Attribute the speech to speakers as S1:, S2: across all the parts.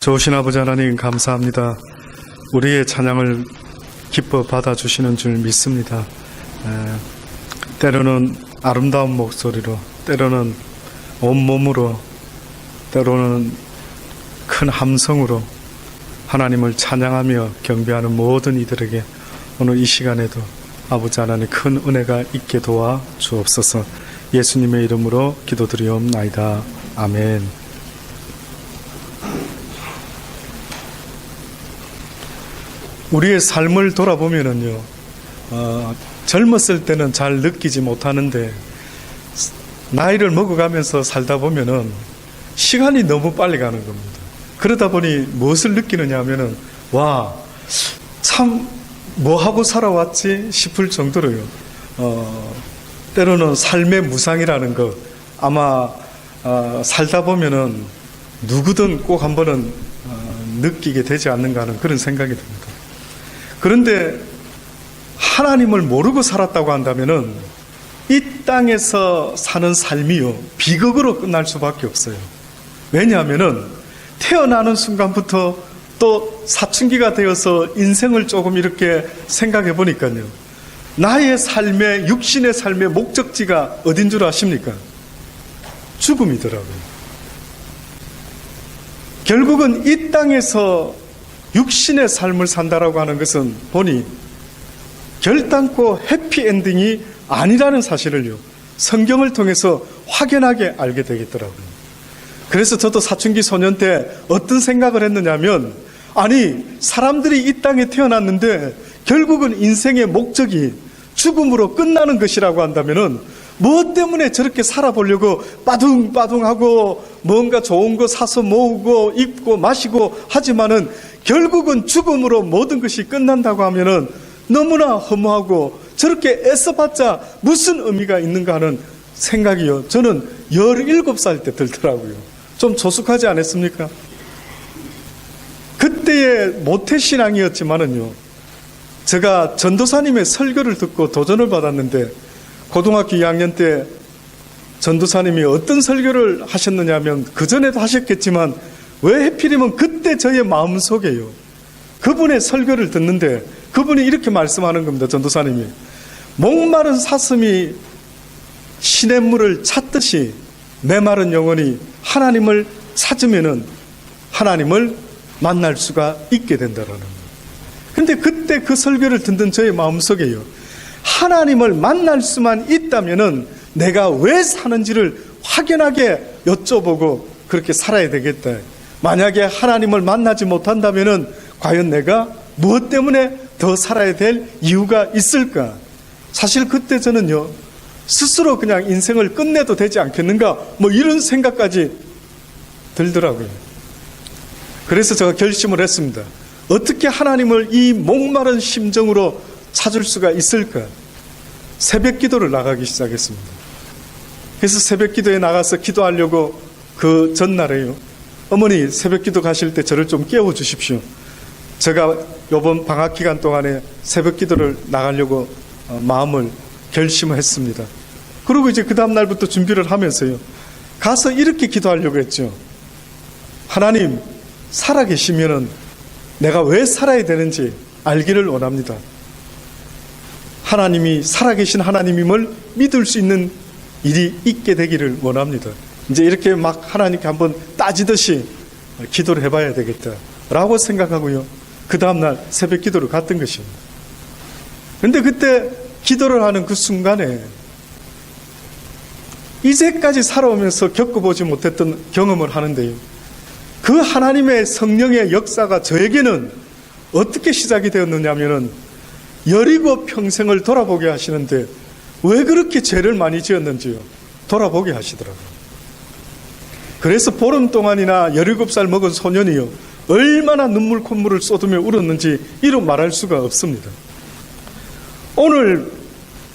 S1: 좋으신 아버지 하나님 감사합니다. 우리의 찬양을 기뻐 받아주시는 줄 믿습니다. 때로는 아름다운 목소리로, 때로는 온몸으로, 때로는 큰 함성으로 하나님을 찬양하며 경배하는 모든 이들에게 오늘 이 시간에도 아버지 하나님 큰 은혜가 있게 도와 주옵소서. 예수님의 이름으로 기도드리옵나이다. 아멘. 우리의 삶을 돌아보면은요, 젊었을 때는 잘 느끼지 못하는데 나이를 먹어가면서 살다 보면은 시간이 너무 빨리 가는 겁니다. 그러다 보니 무엇을 느끼느냐 하면은 와, 참 뭐하고 살아왔지 싶을 정도로요. 때로는 삶의 무상이라는 거 아마 살다 보면은 누구든 꼭 한 번은 느끼게 되지 않는가 하는 그런 생각이 듭니다. 그런데 하나님을 모르고 살았다고 한다면은 이 땅에서 사는 삶이요, 비극으로 끝날 수밖에 없어요. 왜냐하면은 태어나는 순간부터 또 사춘기가 되어서 인생을 조금 이렇게 생각해 보니까요, 나의 삶의, 육신의 삶의 목적지가 어딘 줄 아십니까? 죽음이더라고요. 결국은 이 땅에서 육신의 삶을 산다라고 하는 것은 보니 결단코 해피엔딩이 아니라는 사실을요, 성경을 통해서 확연하게 알게 되겠더라고요. 그래서 저도 사춘기 소년 때 어떤 생각을 했느냐면, 아니 사람들이 이 땅에 태어났는데 결국은 인생의 목적이 죽음으로 끝나는 것이라고 한다면은 무엇 때문에 저렇게 살아보려고 빠둥빠둥하고 뭔가 좋은 거 사서 모으고 입고 마시고 하지만은 결국은 죽음으로 모든 것이 끝난다고 하면은 너무나 허무하고 저렇게 애써봤자 무슨 의미가 있는가 하는 생각이요, 저는 17살 때 들더라고요. 좀 조숙하지 않았습니까? 그때의 모태신앙이었지만은요, 제가 전도사님의 설교를 듣고 도전을 받았는데, 고등학교 2학년 때 전도사님이 어떤 설교를 하셨느냐 하면, 그전에도 하셨겠지만 왜 해필이면 그때 저의 마음속에요, 그분의 설교를 듣는데 그분이 이렇게 말씀하는 겁니다. 전도사님이 목마른 사슴이 시냇물을 찾듯이 메마른 영혼이 하나님을 찾으면은 하나님을 만날 수가 있게 된다라는 거예요. 근데 그때 그 설교를 듣는 저의 마음속에요, 하나님을 만날 수만 있다면은 내가 왜 사는지를 확연하게 여쭤보고 그렇게 살아야 되겠다. 만약에 하나님을 만나지 못한다면은 과연 내가 무엇 때문에 더 살아야 될 이유가 있을까? 사실 그때 저는요, 스스로 그냥 인생을 끝내도 되지 않겠는가, 뭐 이런 생각까지 들더라고요. 그래서 제가 결심을 했습니다. 어떻게 하나님을 이 목마른 심정으로 찾을 수가 있을까? 새벽 기도를 나가기 시작했습니다. 그래서 새벽 기도에 나가서 기도하려고 그 전날에요, 어머니 새벽 기도 가실 때 저를 좀 깨워 주십시오. 제가 이번 방학 기간 동안에 새벽 기도를 나가려고 마음을 결심을 했습니다. 그리고 이제 그 다음 날부터 준비를 하면서요, 가서 이렇게 기도하려고 했죠. 하나님, 살아계시면은 내가 왜 살아야 되는지 알기를 원합니다. 하나님이 살아계신 하나님임을 믿을 수 있는 일이 있게 되기를 원합니다. 이제 이렇게 막 하나님께 한번 따지듯이 기도를 해봐야 되겠다라고 생각하고요, 그 다음날 새벽 기도를 갔던 것입니다. 그런데 그때 기도를 하는 그 순간에 이제까지 살아오면서 겪어보지 못했던 경험을 하는데요, 그 하나님의 성령의 역사가 저에게는 어떻게 시작이 되었느냐면은 17평생을 돌아보게 하시는데 왜 그렇게 죄를 많이 지었는지요, 돌아보게 하시더라고요. 그래서 보름 동안이나 17살 먹은 소년이요, 얼마나 눈물 콧물을 쏟으며 울었는지 이루 말할 수가 없습니다. 오늘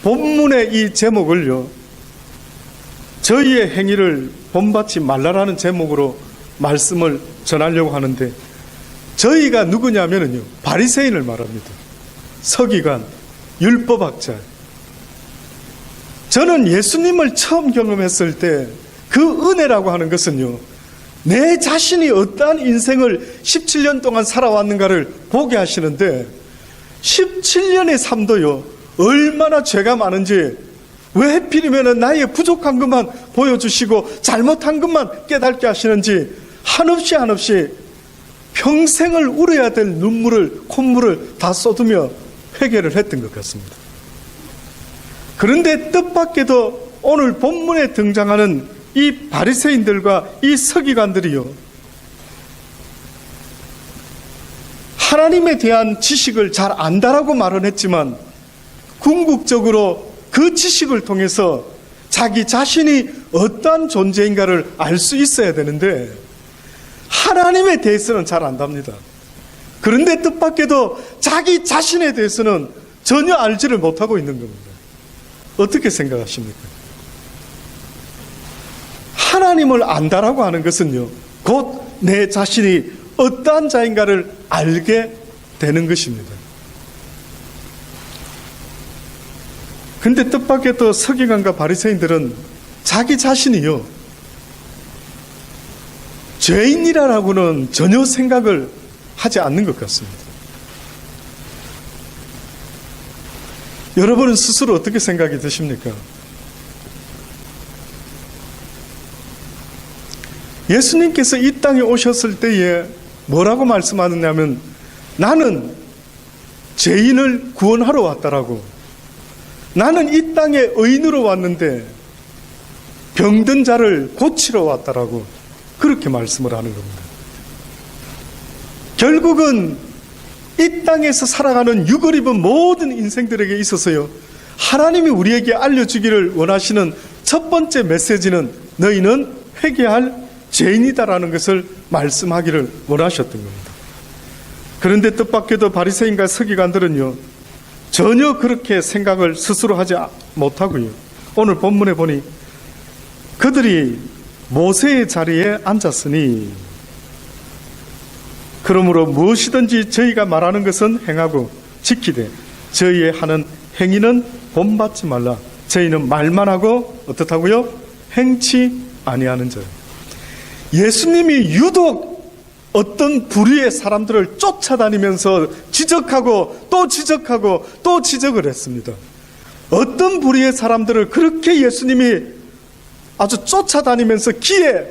S1: 본문의 이 제목을요, 저희의 행위를 본받지 말라라는 제목으로 말씀을 전하려고 하는데, 저희가 누구냐면요, 바리새인을 말합니다. 서기관, 율법학자. 저는 예수님을 처음 경험했을 때 그 은혜라고 하는 것은요, 내 자신이 어떠한 인생을 17년 동안 살아왔는가를 보게 하시는데 17년의 삶도요, 얼마나 죄가 많은지 왜 하필이면 나의 부족한 것만 보여주시고 잘못한 것만 깨닫게 하시는지 한없이 평생을 울어야 될 눈물을, 콧물을 다 쏟으며 회개를 했던 것 같습니다. 그런데 뜻밖에도 오늘 본문에 등장하는 이 바리새인들과 이 서기관들이요, 하나님에 대한 지식을 잘 안다라고 말은 했지만 궁극적으로 그 지식을 통해서 자기 자신이 어떠한 존재인가를 알 수 있어야 되는데 하나님에 대해서는 잘 안답니다. 그런데 뜻밖에도 자기 자신에 대해서는 전혀 알지를 못하고 있는 겁니다. 어떻게 생각하십니까? 하나님을 안다라고 하는 것은요, 곧 내 자신이 어떠한 자인가를 알게 되는 것입니다. 근데 뜻밖에도 서기관과 바리새인들은 자기 자신이요, 죄인이라고는 전혀 생각을 하지 않는 것 같습니다. 여러분은 스스로 어떻게 생각이 드십니까? 예수님께서 이 땅에 오셨을 때에 뭐라고 말씀하느냐면 나는 죄인을 구원하러 왔다라고, 나는 이 땅에 의인으로 왔는데 병든 자를 고치러 왔다라고 그렇게 말씀을 하는 겁니다. 결국은 이 땅에서 살아가는 육을 입은 모든 인생들에게 있어서요, 하나님이 우리에게 알려주기를 원하시는 첫 번째 메시지는 너희는 회개할 죄인이다라는 것을 말씀하기를 원하셨던 겁니다. 그런데 뜻밖에도 바리새인과 서기관들은요, 전혀 그렇게 생각을 스스로 하지 못하고요, 오늘 본문에 보니 그들이 모세의 자리에 앉았으니 그러므로 무엇이든지 저희가 말하는 것은 행하고 지키되 저희의 하는 행위는 본받지 말라. 저희는 말만 하고 어떻다고요? 행치 아니하는 자. 예수님이 유독 어떤 부류의 사람들을 쫓아다니면서 지적하고 또 지적하고 또 지적을 했습니다. 어떤 부류의 사람들을 그렇게 예수님이 아주 쫓아다니면서 귀에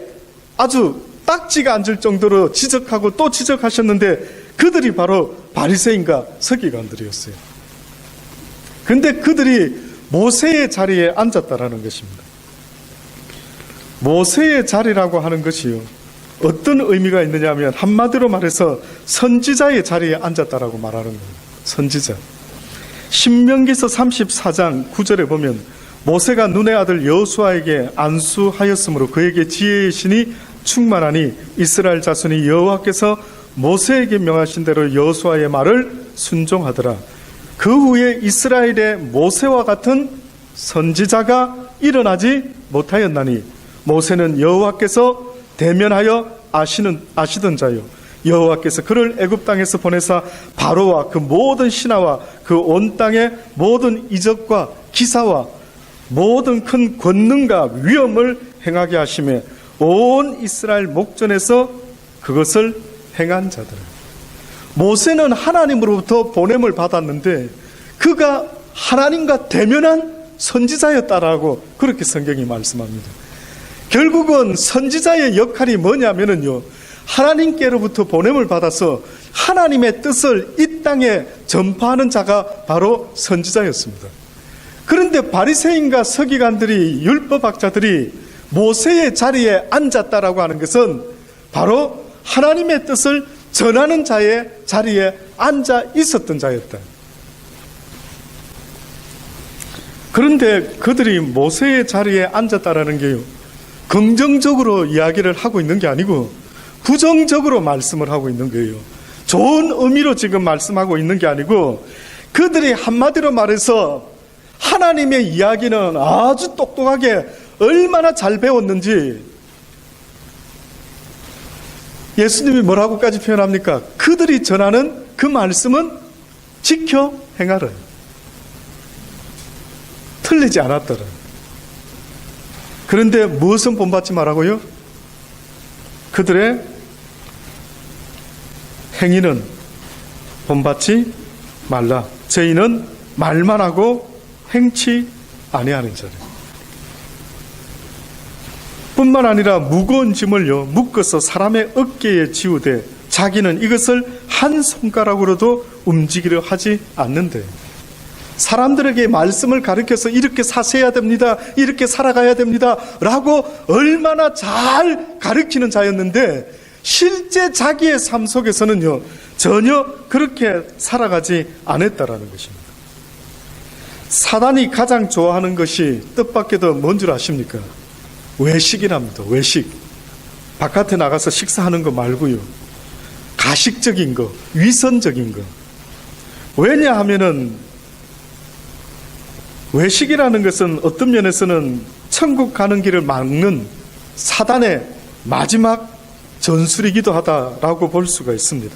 S1: 아주 딱지가 앉을 정도로 지적하고 또 지적하셨는데 그들이 바로 바리새인과 서기관들이었어요. 근데 그들이 모세의 자리에 앉았다라는 것입니다. 모세의 자리라고 하는 것이요, 어떤 의미가 있느냐 하면 한마디로 말해서 선지자의 자리에 앉았다라고 말하는 거예요. 선지자. 신명기서 34장 9절에 보면 모세가 눈의 아들 여호수아에게 안수하였으므로 그에게 지혜의 신이 충만하니 이스라엘 자손이 여호와께서 모세에게 명하신 대로 여호수아의 말을 순종하더라. 그 후에 이스라엘에 모세와 같은 선지자가 일어나지 못하였나니 모세는 여호와께서 대면하여 아시던 자요, 여호와께서 그를 애굽 땅에서 보내사 바로와 그 모든 신하와 그 온 땅의 모든 이적과 기사와 모든 큰 권능과 위엄을 행하게 하시며 온 이스라엘 목전에서 그것을 행한 자들. 모세는 하나님으로부터 보냄을 받았는데 그가 하나님과 대면한 선지자였다라고 그렇게 성경이 말씀합니다. 결국은 선지자의 역할이 뭐냐면요, 하나님께로부터 보냄을 받아서 하나님의 뜻을 이 땅에 전파하는 자가 바로 선지자였습니다. 그런데 바리새인과 서기관들이, 율법학자들이 모세의 자리에 앉았다라고 하는 것은 바로 하나님의 뜻을 전하는 자의 자리에 앉아 있었던 자였다. 그런데 그들이 모세의 자리에 앉았다라는 게요, 긍정적으로 이야기를 하고 있는 게 아니고 부정적으로 말씀을 하고 있는 거예요. 좋은 의미로 지금 말씀하고 있는 게 아니고 그들이 한마디로 말해서 하나님의 이야기는 아주 똑똑하게 얼마나 잘 배웠는지 예수님이 뭐라고까지 표현합니까? 그들이 전하는 그 말씀은 지켜 행하라. 틀리지 않았더라. 그런데 무엇은 본받지 말라고요? 그들의 행위는 본받지 말라. 저희는 말만 하고 행치 아니하는 자들. 뿐만 아니라 무거운 짐을요 묶어서 사람의 어깨에 지우되 자기는 이것을 한 손가락으로도 움직이려 하지 않는데, 사람들에게 말씀을 가르쳐서 이렇게 사세야 됩니다, 이렇게 살아가야 됩니다 라고 얼마나 잘 가르치는 자였는데, 실제 자기의 삶 속에서는요 전혀 그렇게 살아가지 않았다라는 것입니다. 사단이 가장 좋아하는 것이 뜻밖에도 뭔 줄 아십니까? 외식이랍니다. 외식. 바깥에 나가서 식사하는 거 말고요, 가식적인 거, 위선적인 거. 왜냐하면은 외식이라는 것은 어떤 면에서는 천국 가는 길을 막는 사단의 마지막 전술이기도 하다라고 볼 수가 있습니다.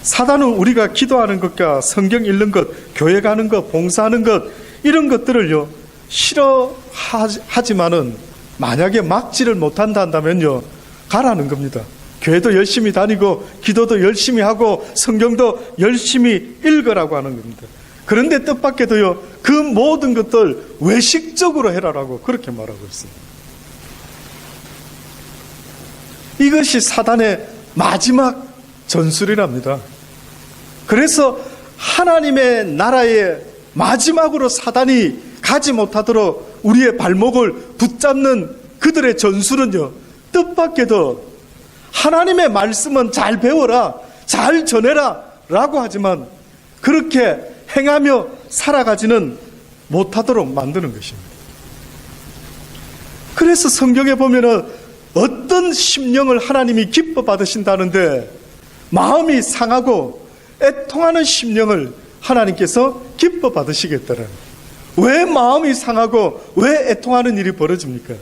S1: 사단은 우리가 기도하는 것과 성경 읽는 것, 교회 가는 것, 봉사하는 것, 이런 것들을요 싫어하지만은 만약에 막지를 못한다 한다면요 가라는 겁니다. 교회도 열심히 다니고 기도도 열심히 하고 성경도 열심히 읽으라고 하는 겁니다. 그런데 뜻밖에도요 그 모든 것들 외식적으로 해라라고 그렇게 말하고 있습니다. 이것이 사단의 마지막 전술이랍니다. 그래서 하나님의 나라의 마지막으로 사단이 가지 못하도록 우리의 발목을 붙잡는 그들의 전술은요 뜻밖에도 하나님의 말씀은 잘 배워라, 잘 전해라 라고 하지만 그렇게 행하며 살아가지는 못하도록 만드는 것입니다. 그래서 성경에 보면은 어떤 심령을 하나님이 기뻐 받으신다는데 마음이 상하고 애통하는 심령을 하나님께서 기뻐 받으시겠다는. 왜 마음이 상하고 왜 애통하는 일이 벌어집니까?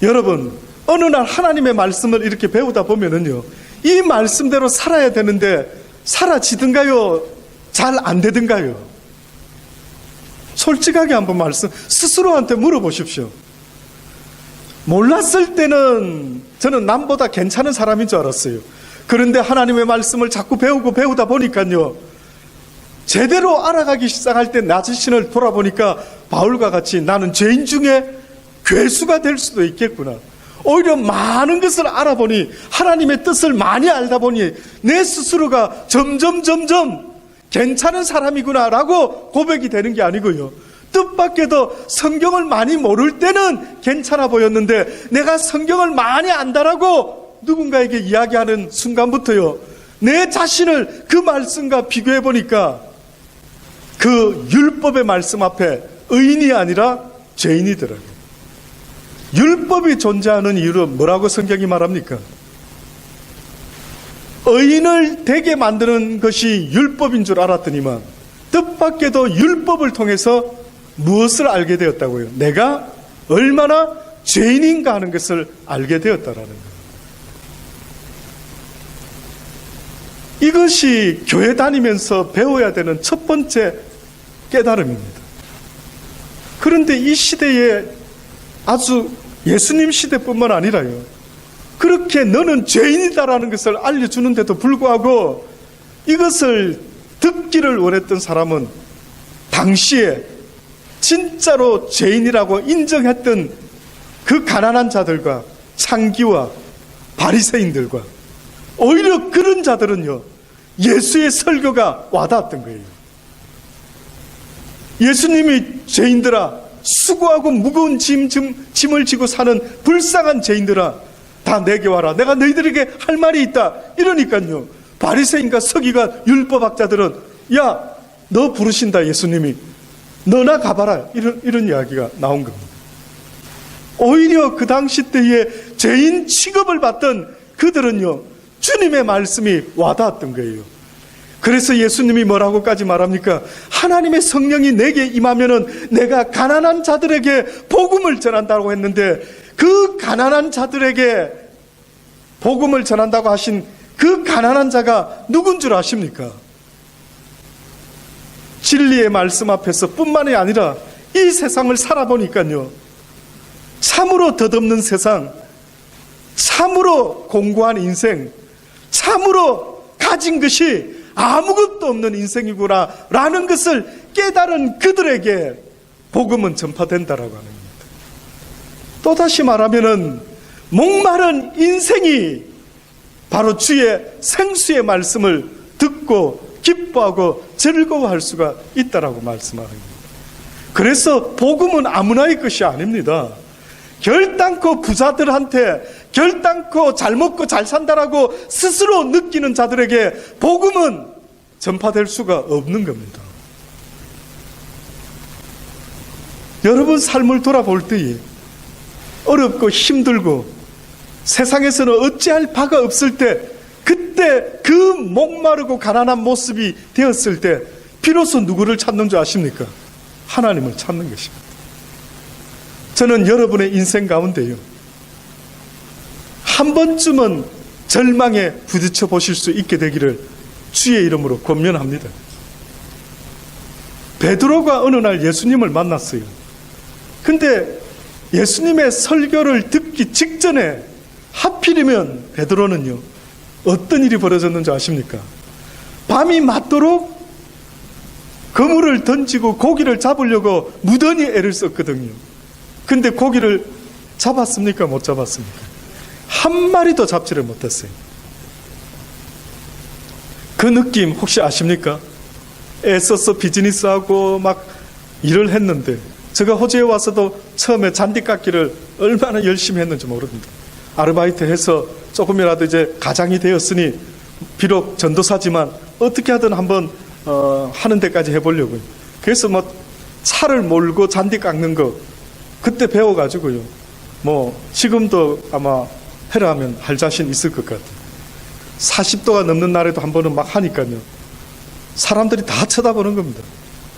S1: 여러분, 어느 날 하나님의 말씀을 이렇게 배우다 보면은요 이 말씀대로 살아야 되는데 사라지든가요, 잘 안 되든가요? 솔직하게 한번 스스로한테 물어보십시오. 몰랐을 때는 저는 남보다 괜찮은 사람인 줄 알았어요. 그런데 하나님의 말씀을 자꾸 배우다 보니까요 제대로 알아가기 시작할 때 나 자신을 돌아보니까 바울과 같이 나는 죄인 중에 괴수가 될 수도 있겠구나. 오히려 많은 것을 알아보니 하나님의 뜻을 많이 알다 보니 내 스스로가 점점 괜찮은 사람이구나 라고 고백이 되는 게 아니고요, 뜻밖에도 성경을 많이 모를 때는 괜찮아 보였는데 내가 성경을 많이 안다라고 누군가에게 이야기하는 순간부터요 내 자신을 그 말씀과 비교해 보니까 그 율법의 말씀 앞에 의인이 아니라 죄인이더라고요. 율법이 존재하는 이유는 뭐라고 성경이 말합니까? 의인을 되게 만드는 것이 율법인 줄 알았더니만 뜻밖에도 율법을 통해서 무엇을 알게 되었다고요? 내가 얼마나 죄인인가 하는 것을 알게 되었다라는 거예요. 이것이 교회 다니면서 배워야 되는 첫 번째 깨달음입니다. 그런데 이 시대에 아주 예수님 시대뿐만 아니라요 그렇게 너는 죄인이다라는 것을 알려주는데도 불구하고 이것을 듣기를 원했던 사람은 당시에 진짜로 죄인이라고 인정했던 그 가난한 자들과 창기와 바리새인들과 오히려 그런 자들은요 예수의 설교가 와닿았던 거예요. 예수님이 죄인들아, 수고하고 무거운 짐을 지고 사는 불쌍한 죄인들아, 다 내게 와라, 내가 너희들에게 할 말이 있다. 이러니까요 바리새인과 서기관 율법학자들은 야, 너 부르신다 예수님이, 너나 가봐라, 이런 이야기가 나온 겁니다. 오히려 그 당시 때에 죄인 취급을 받던 그들은요 주님의 말씀이 와닿았던 거예요. 그래서 예수님이 뭐라고까지 말합니까? 하나님의 성령이 내게 임하면은 내가 가난한 자들에게 복음을 전한다고 했는데 그 가난한 자들에게 복음을 전한다고 하신 그 가난한 자가 누군 줄 아십니까? 진리의 말씀 앞에서 뿐만이 아니라 이 세상을 살아보니까요 참으로 덧없는 세상, 참으로 공고한 인생, 참으로 가진 것이 아무것도 없는 인생이구나 라는 것을 깨달은 그들에게 복음은 전파된다라고 하는 겁니다. 또다시 말하면은 목마른 인생이 바로 주의 생수의 말씀을 듣고 기뻐하고 즐거워할 수가 있다라고 말씀하는 겁니다. 그래서 복음은 아무나의 것이 아닙니다. 결단코 부자들한테 결단코 잘 먹고 잘 산다라고 스스로 느끼는 자들에게 복음은 전파될 수가 없는 겁니다. 여러분 삶을 돌아볼 때에 어렵고 힘들고 세상에서는 어찌할 바가 없을 때, 그때 그 목마르고 가난한 모습이 되었을 때 비로소 누구를 찾는 줄 아십니까? 하나님을 찾는 것입니다. 저는 여러분의 인생 가운데요, 한 번쯤은 절망에 부딪혀 보실 수 있게 되기를 주의 이름으로 권면합니다. 베드로가 어느 날 예수님을 만났어요. 근데 예수님의 설교를 듣기 직전에 하필이면 베드로는요, 어떤 일이 벌어졌는지 아십니까? 밤이 맞도록 그물을 던지고 고기를 잡으려고 무던히 애를 썼거든요. 근데 고기를 잡았습니까? 못 잡았습니까? 한 마리도 잡지를 못했어요. 그 느낌 혹시 아십니까? 애써서 비즈니스하고 막 일을 했는데, 제가 호주에 와서도 처음에 잔디깎기를 얼마나 열심히 했는지 모릅니다. 아르바이트 해서 조금이라도 이제 가장이 되었으니 비록 전도사지만 어떻게 하든 한번 하는 데까지 해보려고요. 그래서 뭐 차를 몰고 잔디 깎는 거 그때 배워가지고요, 뭐 지금도 아마 해라 하면 할 자신 있을 것 같아요. 40도가 넘는 날에도 한 번은 막 하니까요, 사람들이 다 쳐다보는 겁니다.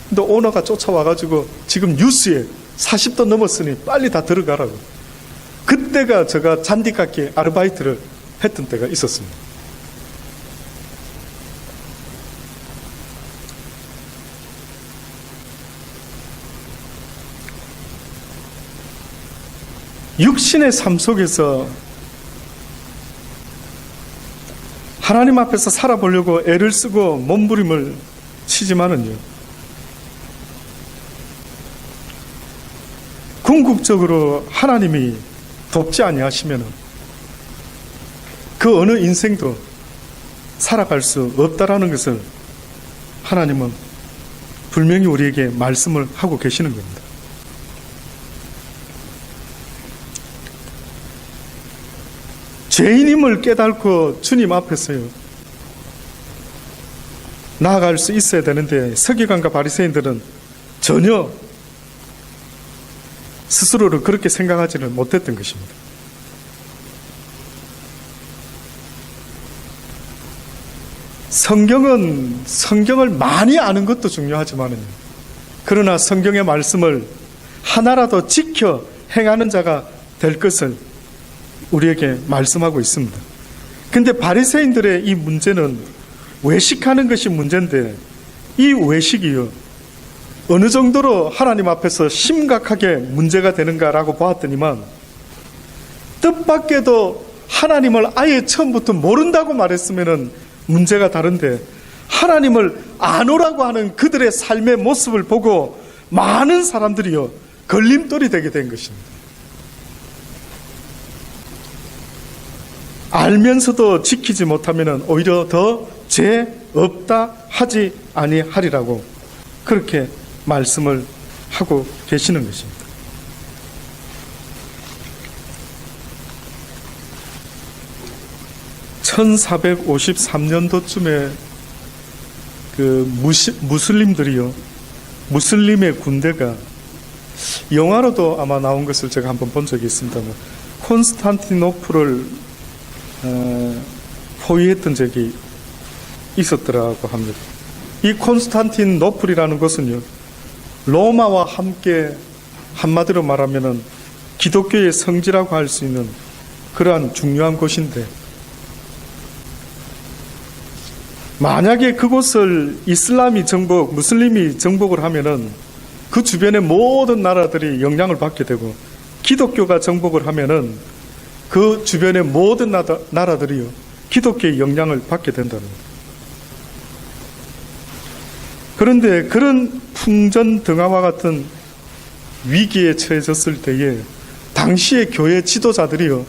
S1: 근데 오너가 쫓아와가지고 지금 뉴스에 40도 넘었으니 빨리 다 들어가라고. 그때가 제가 잔디깎기 아르바이트를 했던 때가 있었습니다. 육신의 삶 속에서 하나님 앞에서 살아보려고 애를 쓰고 몸부림을 치지만은요, 궁극적으로 하나님이 돕지 아니하시면 그 어느 인생도 살아갈 수 없다라는 것을 하나님은 분명히 우리에게 말씀을 하고 계시는 겁니다. 죄인임을 깨닫고 주님 앞에서요 나아갈 수 있어야 되는데, 서기관과 바리새인들은 전혀 스스로를 그렇게 생각하지는 못했던 것입니다. 성경을 많이 아는 것도 중요하지만, 그러나 성경의 말씀을 하나라도 지켜 행하는 자가 될 것을 우리에게 말씀하고 있습니다. 근데 바리새인들의 이 문제는 외식하는 것이 문제인데, 이 외식이요 어느 정도로 하나님 앞에서 심각하게 문제가 되는가라고 보았더니만, 뜻밖에도 하나님을 아예 처음부터 모른다고 말했으면 문제가 다른데, 하나님을 아노라고 하는 그들의 삶의 모습을 보고 많은 사람들이요 걸림돌이 되게 된 것입니다. 알면서도 지키지 못하면 오히려 더 죄 없다 하지 아니하리라고 그렇게 말씀을 하고 계시는 것입니다. (1453년도쯤에) 그 무슬림들이요, 무슬림의 군대가, 영화로도 아마 나온 것을 제가 한번 본 적이 있습니다만, 콘스탄티노플을 포위했던 적이 있었더라고 합니다. 이 콘스탄티노플이라는 것은요 로마와 함께 한마디로 말하면은 기독교의 성지라고 할 수 있는 그러한 중요한 곳인데, 만약에 그곳을 이슬람이 정복, 무슬림이 정복을 하면은 그 주변의 모든 나라들이 영향을 받게 되고, 기독교가 정복을 하면은 그 주변의 모든 나라들이요 기독교의 영향을 받게 된다는 거예요. 그런데 그런 풍전등화와 같은 위기에 처해졌을 때에 당시의 교회 지도자들이요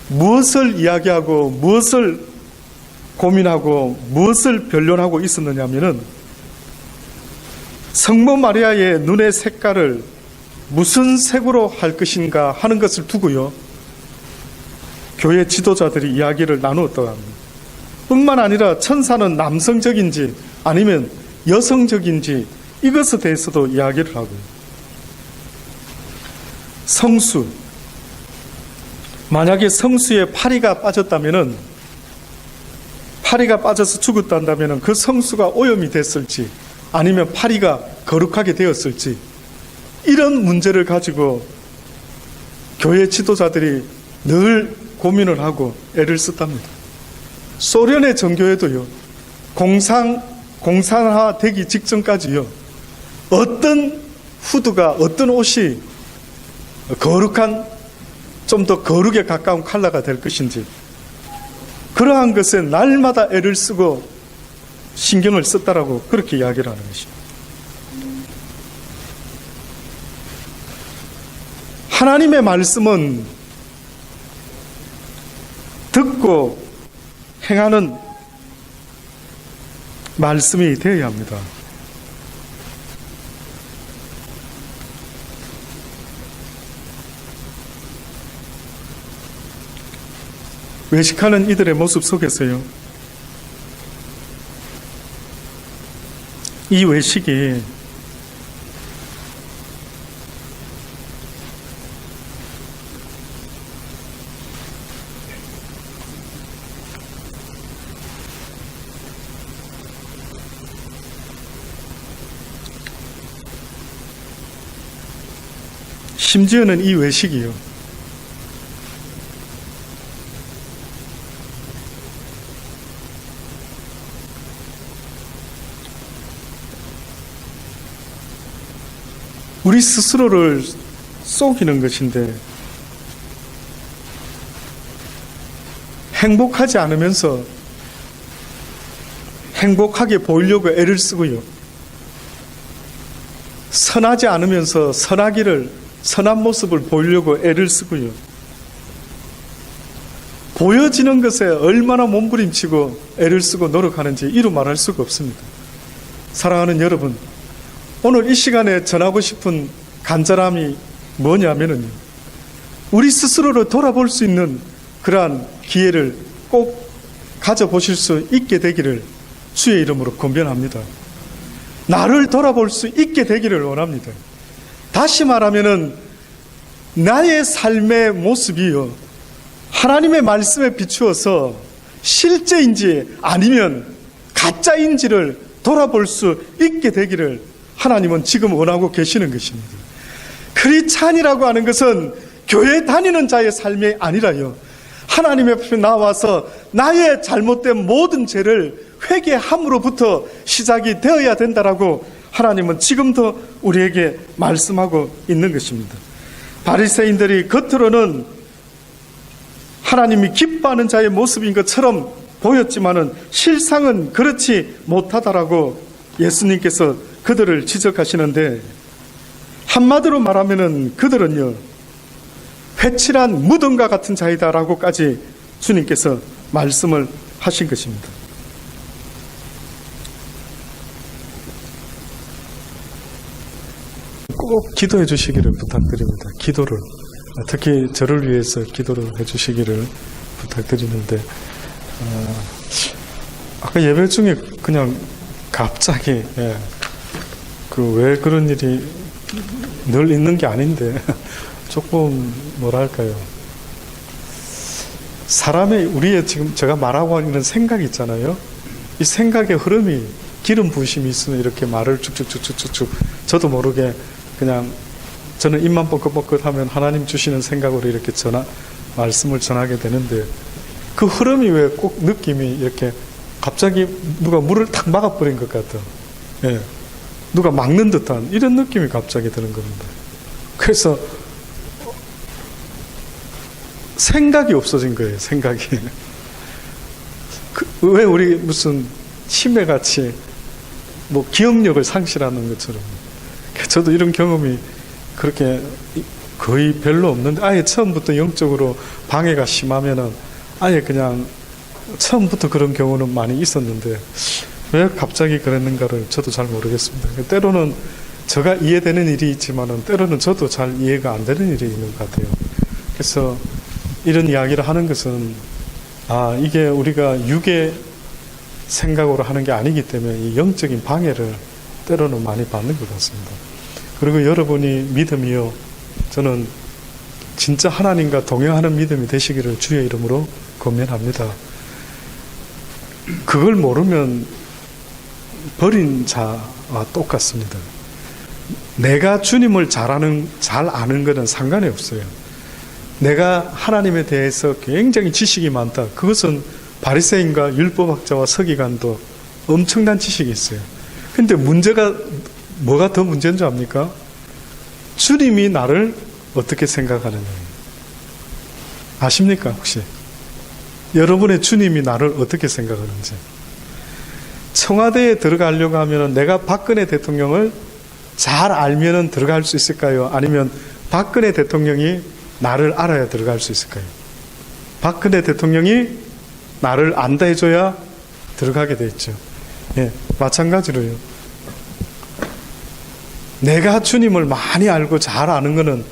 S1: 무엇을 이야기하고 무엇을 고민하고 무엇을 변론하고 있었느냐 하면은 성모 마리아의 눈의 색깔을 무슨 색으로 할 것인가 하는 것을 두고요 교회 지도자들이 이야기를 나누었다고 합니다. 뿐만 아니라 천사는 남성적인지 아니면 여성적인지 이것에 대해서도 이야기를 하고요. 성수, 만약에 성수에 파리가 빠졌다면은 파리가 빠져서 죽었다면 그 성수가 오염이 됐을지 아니면 파리가 거룩하게 되었을지 이런 문제를 가지고 교회 지도자들이 늘 고민을 하고 애를 썼답니다. 소련의 정교회도요 공산화 되기 직전까지요 어떤 후드가 어떤 옷이 거룩한 좀 더 거룩에 가까운 컬러가 될 것인지 그러한 것에 날마다 애를 쓰고 신경을 썼다라고 그렇게 이야기를 하는 것입니다. 하나님의 말씀은 듣고 행하는 말씀이 되어야 합니다. 외식하는 이들의 모습 속에서요 이 외식이 심지어는 이 외식이요 우리 스스로를 속이는 것인데 행복하지 않으면서 행복하게 보이려고 애를 쓰고요 선하지 않으면서 선한 모습을 보이려고 애를 쓰고요 보여지는 것에 얼마나 몸부림치고 애를 쓰고 노력하는지 이루 말할 수가 없습니다. 사랑하는 여러분, 오늘 이 시간에 전하고 싶은 간절함이 뭐냐면요 우리 스스로를 돌아볼 수 있는 그러한 기회를 꼭 가져보실 수 있게 되기를 주의 이름으로 권면합니다. 나를 돌아볼 수 있게 되기를 원합니다. 다시 말하면은 나의 삶의 모습이요 하나님의 말씀에 비추어서 실제인지 아니면 가짜인지를 돌아볼 수 있게 되기를 하나님은 지금 원하고 계시는 것입니다. 크리스찬이라고 하는 것은 교회 다니는 자의 삶이 아니라요 하나님 앞에 나와서 나의 잘못된 모든 죄를 회개함으로부터 시작이 되어야 된다라고 하나님은 지금도 우리에게 말씀하고 있는 것입니다. 바리새인들이 겉으로는 하나님이 기뻐하는 자의 모습인 것처럼 보였지만은 실상은 그렇지 못하다라고 예수님께서 그들을 지적하시는데 한마디로 말하면은 그들은요 회칠한 무덤과 같은 자이다라고까지 주님께서 말씀을 하신 것입니다. 꼭 기도해 주시기를 부탁드립니다. 기도를 특히 저를 위해서 기도를 해 주시기를 부탁드리는데 아까 예배 중에 그냥 갑자기 왜 그런 일이 늘 있는 게 아닌데 조금 뭐랄까요 사람의 우리의 지금 제가 말하고 있는 생각이 있잖아요. 이 생각의 흐름이 기름 부으심이 있으면 이렇게 말을 쭉쭉쭉쭉쭉 저도 모르게 그냥 저는 입만 뻐끗뻐끗 하면 하나님 주시는 생각으로 이렇게 말씀을 전하게 되는데 그 흐름이 왜 꼭 느낌이 이렇게 갑자기 누가 물을 탁 막아버린 것 같아. 누가 막는 듯한 이런 느낌이 갑자기 드는 겁니다. 그래서 생각이 없어진 거예요. 생각이. 왜 우리 무슨 치매같이 뭐 기억력을 상실하는 것처럼. 저도 이런 경험이 그렇게 거의 별로 없는데, 아예 처음부터 영적으로 방해가 심하면은 아예 그냥 처음부터 그런 경우는 많이 있었는데 왜 갑자기 그랬는가를 저도 잘 모르겠습니다. 때로는 제가 이해되는 일이 있지만은 때로는 저도 잘 이해가 안 되는 일이 있는 것 같아요. 그래서 이런 이야기를 하는 것은 이게 우리가 육의 생각으로 하는 게 아니기 때문에 이 영적인 방해를 때로는 많이 받는 것 같습니다. 그리고 여러분이 믿음이요, 저는 진짜 하나님과 동행하는 믿음이 되시기를 주의 이름으로 권면합니다. 그걸 모르면 버린 자와 똑같습니다. 내가 주님을 잘 아는 것은 상관이 없어요. 내가 하나님에 대해서 굉장히 지식이 많다. 그것은 바리새인과 율법학자와 서기관도 엄청난 지식이 있어요. 근데 문제가 뭐가 더 문제인 줄 압니까? 주님이 나를 어떻게 생각하느냐. 아십니까 혹시? 여러분의 주님이 나를 어떻게 생각하는지. 청와대에 들어가려고 하면 내가 박근혜 대통령을 잘 알면 들어갈 수 있을까요? 아니면 박근혜 대통령이 나를 알아야 들어갈 수 있을까요? 박근혜 대통령이 나를 안다 해줘야 들어가게 돼 있죠. 예, 마찬가지로요. 내가 주님을 많이 알고 잘 아는 것은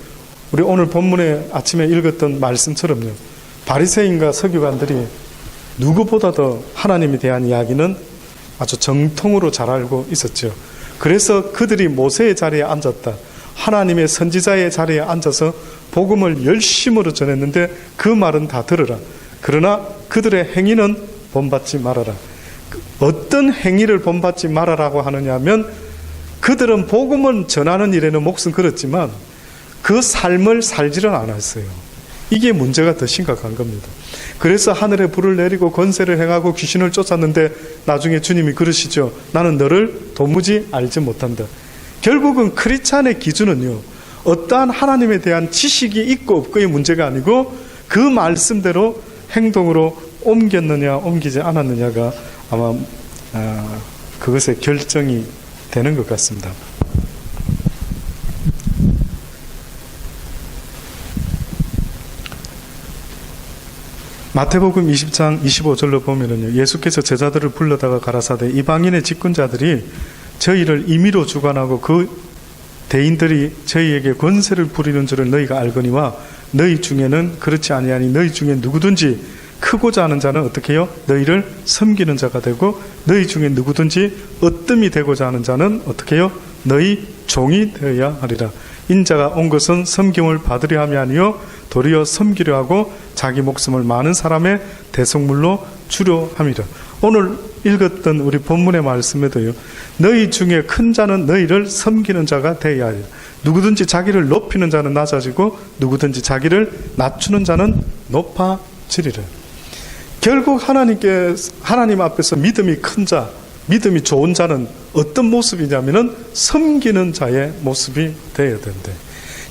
S1: 우리 오늘 본문에 아침에 읽었던 말씀처럼요. 바리새인과 서기관들이 누구보다도 하나님에 대한 이야기는 아주 정통으로 잘 알고 있었죠. 그래서 그들이 모세의 자리에 앉았다. 하나님의 선지자의 자리에 앉아서 복음을 열심으로 전했는데 그 말은 다 들으라. 그러나 그들의 행위는 본받지 말아라. 어떤 행위를 본받지 말아라고 하느냐 하면 그들은 복음을 전하는 일에는 목숨 걸었지만 그 삶을 살지는 않았어요. 이게 문제가 더 심각한 겁니다. 그래서 하늘에 불을 내리고 권세를 행하고 귀신을 쫓았는데 나중에 주님이 그러시죠. 나는 너를 도무지 알지 못한다. 결국은 크리스찬의 기준은요, 어떠한 하나님에 대한 지식이 있고 없고의 문제가 아니고 그 말씀대로 행동으로 옮겼느냐 옮기지 않았느냐가 아마 그것의 결정이 되는 것 같습니다. 마태복음 20장 25절로 보면은요, 예수께서 제자들을 불러다가 가라사대 이방인의 직분자들이 저희를 임의로 주관하고 그 대인들이 저희에게 권세를 부리는 줄을 너희가 알거니와 너희 중에는 그렇지 아니하니 너희 중에 누구든지 크고자 하는 자는 어떻게 해요? 너희를 섬기는 자가 되고 너희 중에 누구든지 어뜸이 되고자 하는 자는 어떻게 해요? 너희 종이 되어야 하리라. 인자가 온 것은 섬김을 받으려 함이 아니요 도리어 섬기려 하고 자기 목숨을 많은 사람의 대속물로 주려 함이라. 오늘 읽었던 우리 본문의 말씀에도요, 너희 중에 큰 자는 너희를 섬기는 자가 되어야 하리라. 누구든지 자기를 높이는 자는 낮아지고 누구든지 자기를 낮추는 자는 높아지리라. 결국 하나님 앞에서 믿음이 큰 자, 믿음이 좋은 자는 어떤 모습이냐면은 섬기는 자의 모습이 되어야 된대.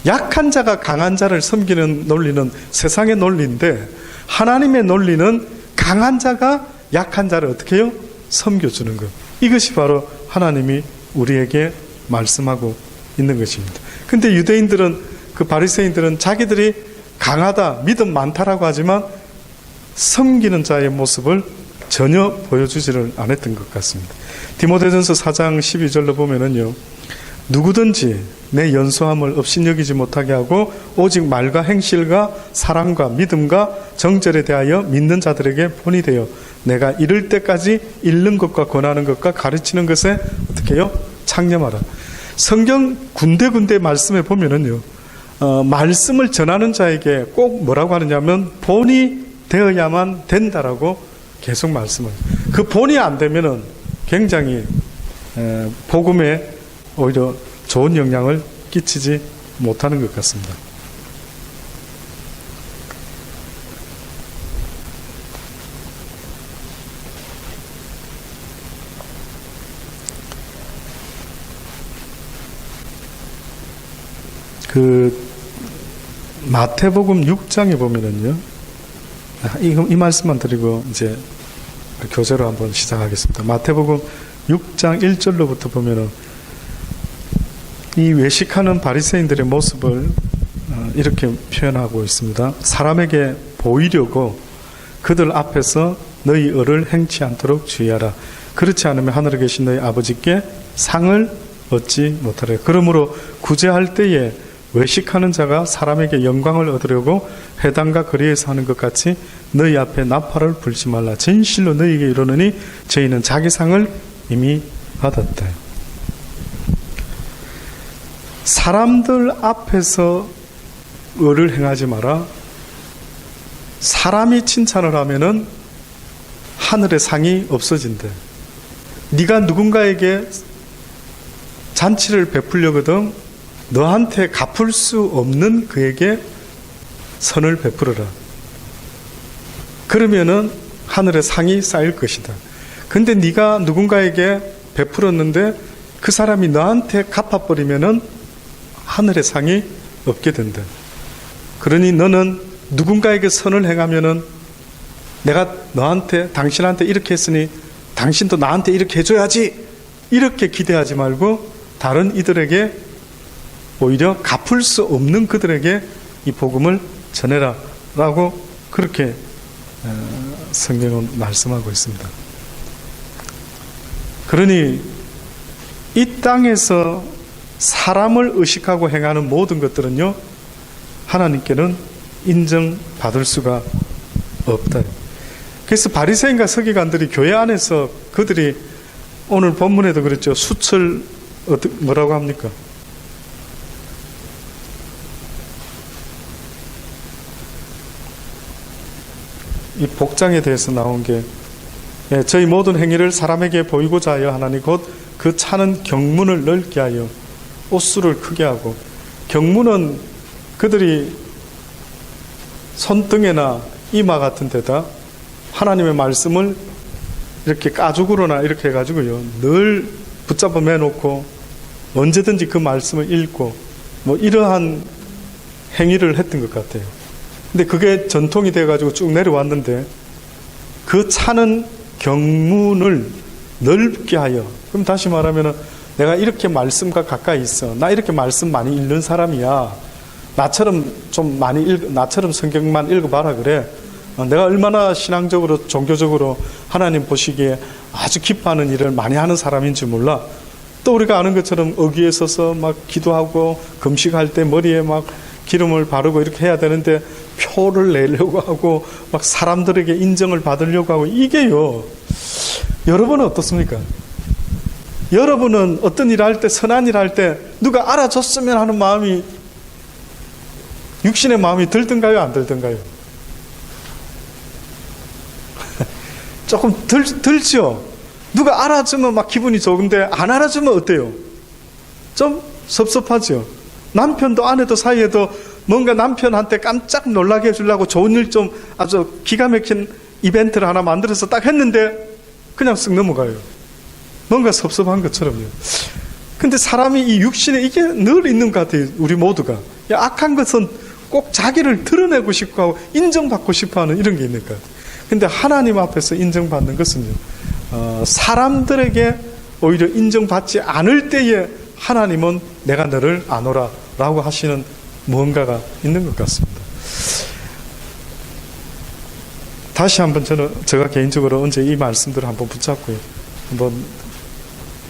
S1: 약한 자가 강한 자를 섬기는 논리는 세상의 논리인데 하나님의 논리는 강한 자가 약한 자를 어떻게 해요? 섬겨주는 것. 이것이 바로 하나님이 우리에게 말씀하고 있는 것입니다. 근데 유대인들은, 그 바리새인들은 자기들이 강하다, 믿음 많다라고 하지만 섬기는 자의 모습을 전혀 보여주지를 않았던 것 같습니다. 디모데전서 4장 12절로 보면은요, 누구든지 내 연소함을 업신여기지 못하게 하고 오직 말과 행실과 사랑과 믿음과 정절에 대하여 믿는 자들에게 본이 되어 내가 이를 때까지 읽는 것과 권하는 것과 가르치는 것에 어떻게 해요? 창념하라. 성경 군데군데 말씀에 보면은요, 말씀을 전하는 자에게 꼭 뭐라고 하느냐면 본이 되어야만 된다라고 계속 말씀을. 그 본이 안 되면은 굉장히 복음에 오히려 좋은 영향을 끼치지 못하는 것 같습니다. 마태복음 6장에 보면은요, 이 말씀만 드리고 이제 교재로 한번 시작하겠습니다. 마태복음 6장 1절로부터 보면은 이 외식하는 바리새인들의 모습을 이렇게 표현하고 있습니다. 사람에게 보이려고 그들 앞에서 너희 의를 행치 않도록 주의하라. 그렇지 않으면 하늘에 계신 너희 아버지께 상을 얻지 못하리라. 그러므로 구제할 때에 외식하는 자가 사람에게 영광을 얻으려고 회당과 거리에서 하는 것 같이 너희 앞에 나팔을 불지 말라. 진실로 너희에게 이르노니 저희는 자기 상을 이미 받았다. 사람들 앞에서 의를 행하지 마라. 사람이 칭찬을 하면은 하늘의 상이 없어진대. 네가 누군가에게 잔치를 베풀려거든 너한테 갚을 수 없는 그에게 선을 베풀어라. 그러면은 하늘의 상이 쌓일 것이다. 근데 네가 누군가에게 베풀었는데 그 사람이 너한테 갚아버리면은 하늘의 상이 없게 된다. 그러니 너는 누군가에게 선을 행하면은 내가 너한테, 당신한테 이렇게 했으니 당신도 나한테 이렇게 해줘야지, 이렇게 기대하지 말고 다른 이들에게 오히려 갚을 수 없는 그들에게 이 복음을 전해라 라고 그렇게 성경은 말씀하고 있습니다. 그러니 이 땅에서 사람을 의식하고 행하는 모든 것들은요, 하나님께는 인정받을 수가 없다. 그래서 바리새인과 서기관들이 교회 안에서 그들이 오늘 본문에도 그랬죠. 수철 뭐라고 합니까? 이 복장에 대해서 나온 게 저희 모든 행위를 사람에게 보이고자 하여 하나니 곧 그 차는 경문을 넓게 하여 옷수를 크게 하고, 경문은 그들이 손등에나 이마 같은 데다 하나님의 말씀을 이렇게 가죽으로나 이렇게 해가지고요 늘 붙잡아 매놓고 언제든지 그 말씀을 읽고 뭐 이러한 행위를 했던 것 같아요. 근데 그게 전통이 돼가지고 쭉 내려왔는데 그 차는 경문을 넓게 하여, 그럼 다시 말하면은 내가 이렇게 말씀과 가까이 있어, 나 이렇게 말씀 많이 읽는 사람이야, 나처럼 좀 많이 나처럼 성경만 읽어봐라 그래. 내가 얼마나 신앙적으로 종교적으로 하나님 보시기에 아주 기뻐하는 일을 많이 하는 사람인지 몰라. 또 우리가 아는 것처럼 어귀에 서서 막 기도하고 금식할 때 머리에 막 기름을 바르고 이렇게 해야 되는데 표를 내려고 하고 막 사람들에게 인정을 받으려고 하고, 이게요, 여러분은 어떻습니까? 여러분은 어떤 일을 할 때, 선한 일을 할 때 누가 알아줬으면 하는 마음이, 육신의 마음이 들던가요, 안 들던가요? 조금 들죠. 누가 알아주면 막 기분이 좋은데 안 알아주면 어때요? 좀 섭섭하죠. 남편도 아내도 사이에도 뭔가 남편한테 깜짝 놀라게 해주려고 좋은 일 좀 아주 기가 막힌 이벤트를 하나 만들어서 딱 했는데 그냥 쓱 넘어가요. 뭔가 섭섭한 것처럼요. 근데 사람이 이 육신에 이게 늘 있는 것 같아요. 우리 모두가. 악한 것은 꼭 자기를 드러내고 싶어 하고 인정받고 싶어 하는 이런 게 있는 것 같아요. 근데 하나님 앞에서 인정받는 것은요, 사람들에게 오히려 인정받지 않을 때에 하나님은 내가 너를 아노라 라고 하시는 무언가가 있는 것 같습니다. 다시 한번 제가 개인적으로 언제 이 말씀들을 한번 붙잡고요, 한번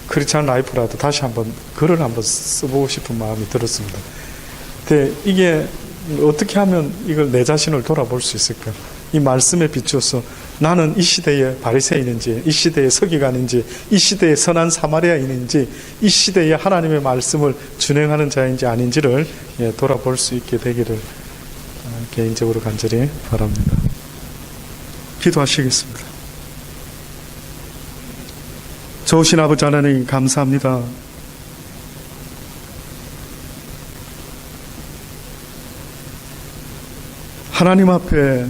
S1: 크리스찬 라이프라도 다시 한번 글을 한번 써보고 싶은 마음이 들었습니다. 근데 이게 어떻게 하면 이걸 내 자신을 돌아볼 수 있을까? 이 말씀에 비추어서 나는 이 시대의 바리새인인지, 이 시대의 서기관인지, 이 시대의 선한 사마리아인인지, 이 시대의 하나님의 말씀을 준행하는 자인지 아닌지를 돌아볼 수 있게 되기를 개인적으로 간절히 바랍니다. 기도하시겠습니다. 좋으신 아버지 하나님 감사합니다. 하나님 앞에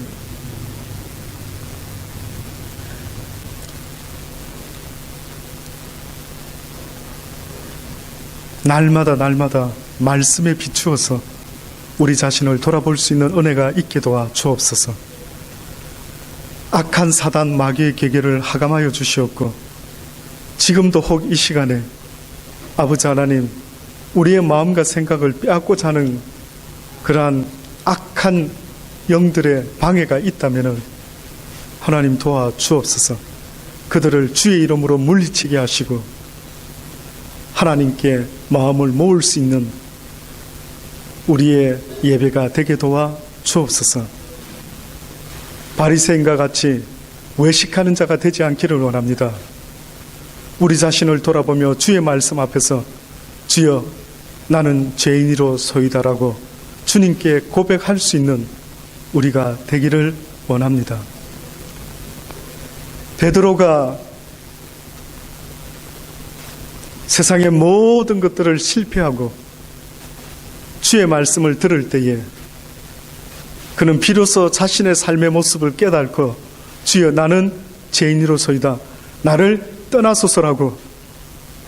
S1: 날마다 말씀에 비추어서 우리 자신을 돌아볼 수 있는 은혜가 있게 도와 주옵소서. 악한 사단 마귀의 계계를 하감하여 주시옵고, 지금도 혹 이 시간에 아버지 하나님, 우리의 마음과 생각을 빼앗고자 하는 그러한 악한 영들의 방해가 있다면 하나님 도와 주옵소서. 그들을 주의 이름으로 물리치게 하시고 하나님께 마음을 모을 수 있는 우리의 예배가 되게 도와 주옵소서. 바리새인과 같이 외식하는 자가 되지 않기를 원합니다. 우리 자신을 돌아보며 주의 말씀 앞에서 주여 나는 죄인이로소이다라고 주님께 고백할 수 있는 우리가 되기를 원합니다. 베드로가 세상의 모든 것들을 실패하고 주의 말씀을 들을 때에 그는 비로소 자신의 삶의 모습을 깨닫고 주여 나는 죄인이로소이다, 나를 떠나소서라고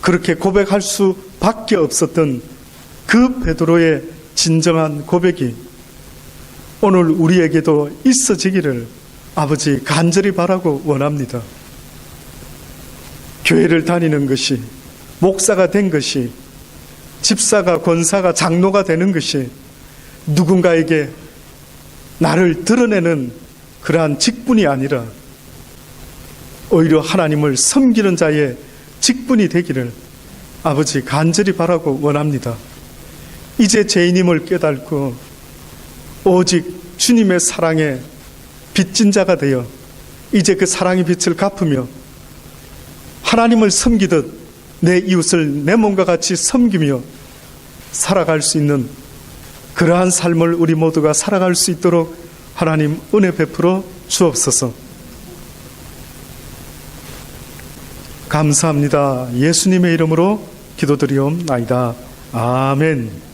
S1: 그렇게 고백할 수밖에 없었던 그 베드로의 진정한 고백이 오늘 우리에게도 있어지기를 아버지 간절히 바라고 원합니다. 교회를 다니는 것이, 목사가 된 것이, 집사가, 권사가, 장로가 되는 것이 누군가에게 나를 드러내는 그러한 직분이 아니라 오히려 하나님을 섬기는 자의 직분이 되기를 아버지 간절히 바라고 원합니다. 이제 죄인임을 깨닫고 오직 주님의 사랑에 빚진 자가 되어 이제 그 사랑의 빛을 갚으며 하나님을 섬기듯 내 이웃을 내 몸과 같이 섬기며 살아갈 수 있는 그러한 삶을 우리 모두가 살아갈 수 있도록 하나님 은혜 베풀어 주옵소서. 감사합니다. 예수님의 이름으로 기도드리옵나이다. 아멘.